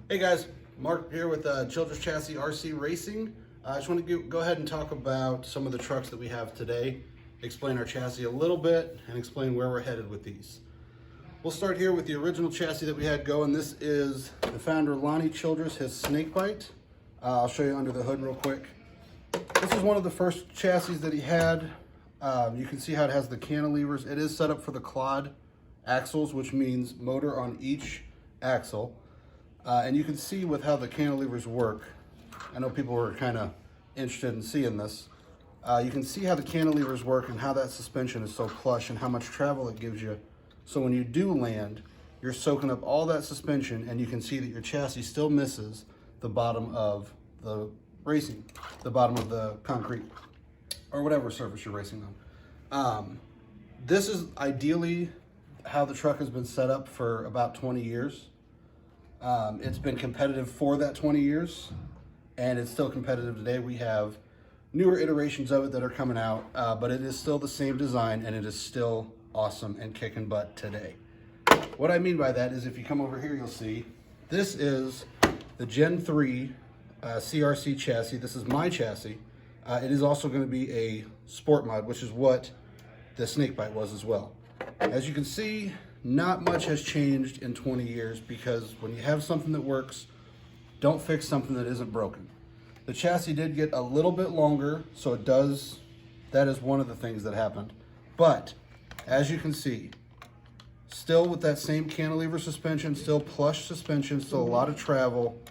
Hey guys, Mark here with Childress Chassis RC Racing. I just want to go ahead and talk about some of the trucks that we have today, explain our chassis a little bit, and explain where we're headed with these. We'll start here with the original chassis that we had going. This is the founder Lonnie Childress, his Snakebite. I'll show you under the hood real quick. This is one of the first chassis that he had. You can see how it has the cantilevers. It is set up for the clod axles, which means motor on each axle. And you can see with how the cantilevers work, I know people were kind of interested in seeing this. You can see how the cantilevers work and how that suspension is so plush and how much travel it gives you. So when you do land, you're soaking up all that suspension, and you can see that your chassis still misses the bottom of the racing, the bottom of the concrete, or whatever surface you're racing on. This is ideally how the truck has been set up for about 20 years. It's been competitive for that 20 years, and it's still competitive today. We have newer iterations of it that are coming out, but it is still the same design, and it is still awesome and kicking butt today. What I mean by that is, if you come over here, you'll see this is the Gen 3 CRC chassis. This is my chassis. It is also going to be a sport mod, which is what the Snakebite was as well. As you can see, not much has changed in 20 years, because when you have something that works, don't fix something that isn't broken. The chassis did get a little bit longer, so it does, that is one of the things that happened. But as you can see, still with that same cantilever suspension, still plush suspension, still a lot of travel.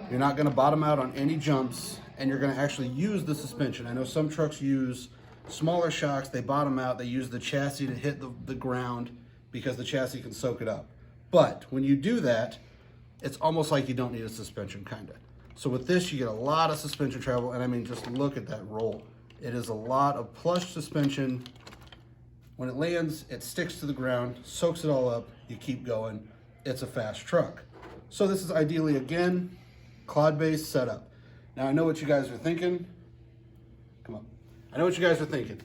You're not going to bottom out on any jumps, and you're going to actually use the suspension. I know some trucks use smaller shocks, they bottom out, they use the chassis to hit the ground because the chassis can soak it up. But when you do that, it's almost like you don't need a suspension, kind of. So with this, you get a lot of suspension travel, and I mean, just look at that roll. It is a lot of plush suspension. When it lands, it sticks to the ground, soaks it all up, you keep going. It's a fast truck. So this is ideally, again, clod-based setup. Now I know what you guys are thinking. Come on. I know what you guys are thinking.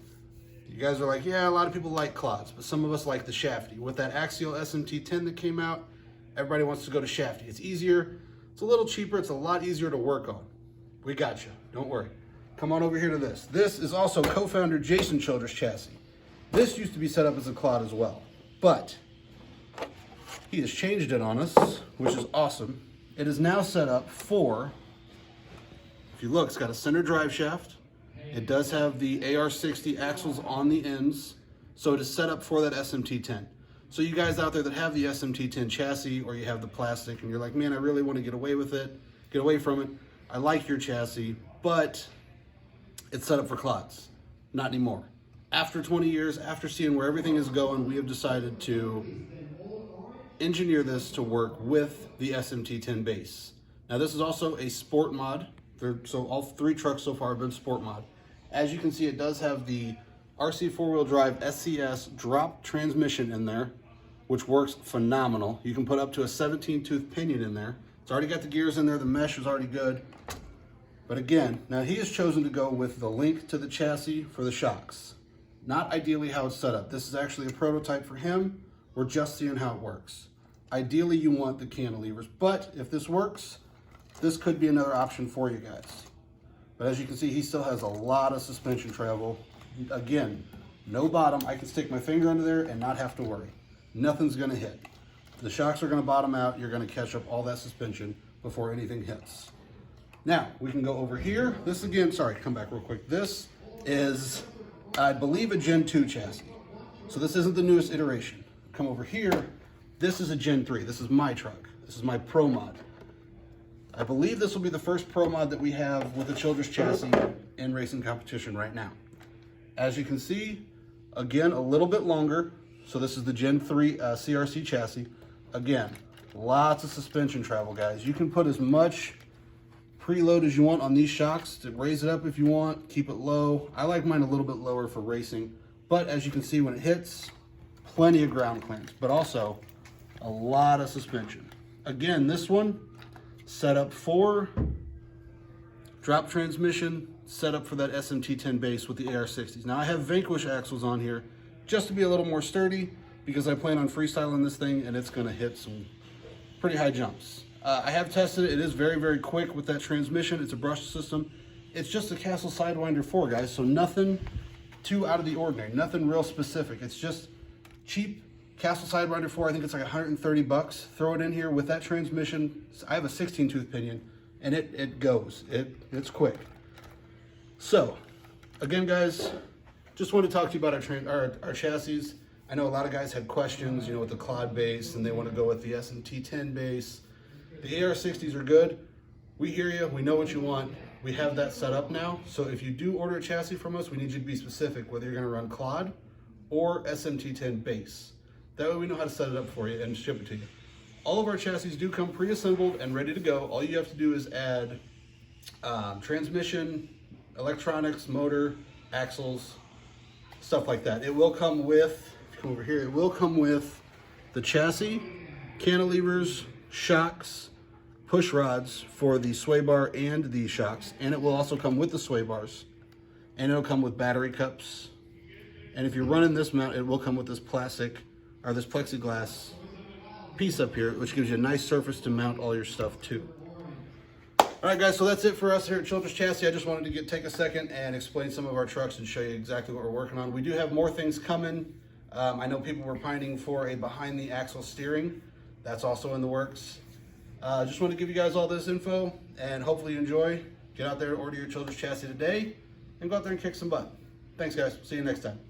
You guys are like, yeah, a lot of people like clods, but some of us like the shafty. With that axial SMT10 that came out, everybody wants to go to shafty. It's easier, it's a little cheaper, it's a lot easier to work on. We got you, don't worry. Come on over here to this. This is also co-founder Jason Childress chassis. This used to be set up as a clod as well, but he has changed it on us, which is awesome. It is now set up for, if you look, it's got a center drive shaft. It does have the AR60 axles on the ends, so it is set up for that SMT10. So you guys out there that have the SMT10 chassis, or you have the plastic and you're like, man, I really want to get away with it, get away from it. I like your chassis, but it's set up for clods. Not anymore. After 20 years, after seeing where everything is going, we have decided to engineer this to work with the SMT10 base. Now this is also a sport mod. So all three trucks so far have been sport mod. As you can see, it does have the RC four-wheel drive SCS drop transmission in there, which works phenomenal. You can put up to a 17-tooth pinion in there. It's already got the gears in there. The mesh is already good. But again, now he has chosen to go with the link to the chassis for the shocks. Not ideally how it's set up. This is actually a prototype for him. We're just seeing how it works. Ideally, you want the cantilevers, but if this works, this could be another option for you guys. But as you can see, he still has a lot of suspension travel. Again, no bottom. I can stick my finger under there and not have to worry. Nothing's gonna hit. The shocks are gonna bottom out. You're gonna catch up all that suspension before anything hits. Now, we can go over here. This again, sorry, come back real quick. This is, I believe, a Gen 2 chassis. So this isn't the newest iteration. Come over here. This is a Gen 3. This is my truck. This is my Pro Mod. I believe this will be the first Pro Mod that we have with the Childress chassis in racing competition right now. As you can see, again, a little bit longer. So this is the Gen 3 CRC chassis. Again, lots of suspension travel, guys. You can put as much preload as you want on these shocks to raise it up if you want, keep it low. I like mine a little bit lower for racing, but as you can see, when it hits, plenty of ground clearance, but also a lot of suspension. Again, this one set up for drop transmission, set up for that SMT10 base with the AR60s. Now I have Vanquish axles on here just to be a little more sturdy, because I plan on freestyling this thing and it's gonna hit some pretty high jumps. I have tested it. It is very, very quick with that transmission. It's a brush system. It's just a Castle Sidewinder 4, guys, so nothing too out of the ordinary, nothing real specific. It's just cheap Castle Sidewinder 4. I think it's like 130 bucks. Throw it in here with that transmission. I have a 16-tooth pinion, and it goes. It's quick. So, again, guys, just wanted to talk to you about our chassis. I know a lot of guys had questions, you know, with the Clod base, and they want to go with the SMT10 base. The AR60s are good. We hear you. We know what you want. We have that set up now. So if you do order a chassis from us, we need you to be specific whether you're going to run Clod or SMT10 base. That way we know how to set it up for you and ship it to you. All of our chassis do come pre-assembled and ready to go. All you have to do is add transmission, electronics, motor, axles, stuff like that. It will come with, if you come over here, it will come with the chassis, cantilevers, shocks, push rods for the sway bar and the shocks, and it will also come with the sway bars, and it'll come with battery cups. And if you're running this mount, it will come with this plastic or this plexiglass piece up here, which gives you a nice surface to mount all your stuff to. All right, guys, so that's it for us here at Childress Chassis. I just wanted to take a second and explain some of our trucks and show you exactly what we're working on. We do have more things coming. I know people were pining for a behind the axle steering. That's also in the works. Just want to give you guys all this info, and hopefully you enjoy. Get out there and order your Childress chassis today, and go out there and kick some butt. Thanks, guys. See you next time.